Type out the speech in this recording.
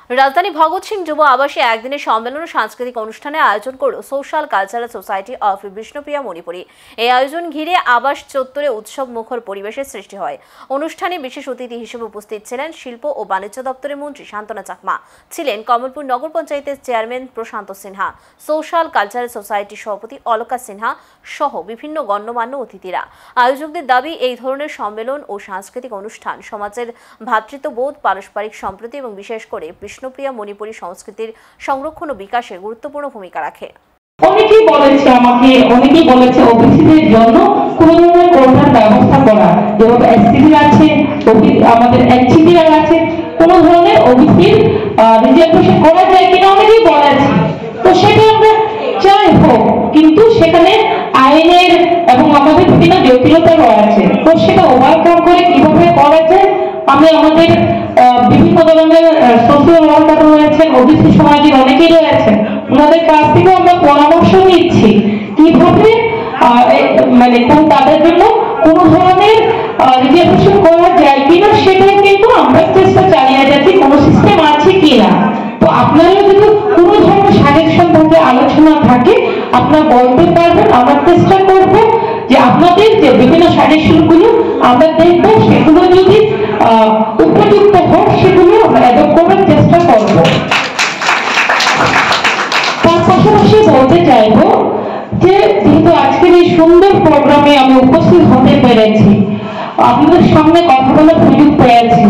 রাজধানী ভগৎ সিং যুব আবাসে একদিনের সম্মেলন ও সাংস্কৃতিক অনুষ্ঠানের আয়োজন করল social cultural society of Bishnupriya Manipuri. এই আয়োজন ঘিরে আবাস চত্বরে উৎসব মুখর পরিবেশের সৃষ্টি হয়। অনুষ্ঠানে বিশেষ অতিথি হিসেবে উপস্থিত ছিলেন শিল্প ও বাণিজ্য দপ্তরের মন্ত্রী শান্তনা চাকমা, ছিলেন কমলপুর নগর পঞ্চায়েতের চেয়ারম্যান প্রশান্ত সিনহা, সোশ্যাল কালচারাল সোসাইটির সভাপতি অলকা সিনহা সহ বিভিন্ন গণ্যমান্য অতিথিরা। আয়োজকদের দাবি, এই ধরনের সম্মেলন ও সাংস্কৃতিক অনুষ্ঠান সমাজের ভ্রাতৃত্ববোধ, পারস্পরিক সম্প্রীতি এবং বিশেষ করে বিষ্ণুপ্রিয়া মণিপুরী সংস্কৃতির সংরক্ষণ ও বিকাশে গুরুত্বপূর্ণ ভূমিকা রাখে। অনেকেই বলেছে ওবিসিদের জন্য কোনো ধরনের কোটার ব্যবস্থা করা, যেভাবে এসসিডি আছে, আমাদের এনসিডিরা আছে, কোনো ধরনের ওবিসির রিজার্ভেশন করা যায় কিনা অনেকেই বলেছে। তো সেটা আমরা চাই হোক, কিন্তু সেখানে আইনের এবং আমাদের বিভিন্ন জটিলতা রয়েছে। তো সেটা ওভারকাম করে কিভাবে করা যায়, আমি আমাদের বিভিন্ন ধরনের সোশ্যাল ওয়ার্কার রয়েছেন, ওবিসি সমাজের অনেকেই রয়েছেন, ওনাদের কাছ থেকে আমরা পরামর্শ নিচ্ছি কিভাবে তাদের জন্য কোনো ধরনের রিজার্ভেশন করা যায় কিনা, সেটাই কিন্তু আমরা চেষ্টা চালিয়ে যাচ্ছি, কোনো সিস্টেম আছে কিনা। তো আপনারা যদি কোনো ধরনের সাজেশন থাকে, আলোচনা থাকে, আপনারা বলতে পারবেন। আমরা চেষ্টা করব যে আপনাদের যে বিভিন্ন সাজেশনগুলো আমরা দেখব, সেগুলো যদি উপযুক্ত হয় সেগুলো আমরা অ্যাডপ্ট করার চেষ্টা করব। তার পাশাপাশি বলতে চাইব যে যেহেতু আজকের এই সুন্দর প্রোগ্রামে আমি উপস্থিত হতে পেরেছি, আপনাদের সামনে কথা বলার সুযোগ পেয়েছি,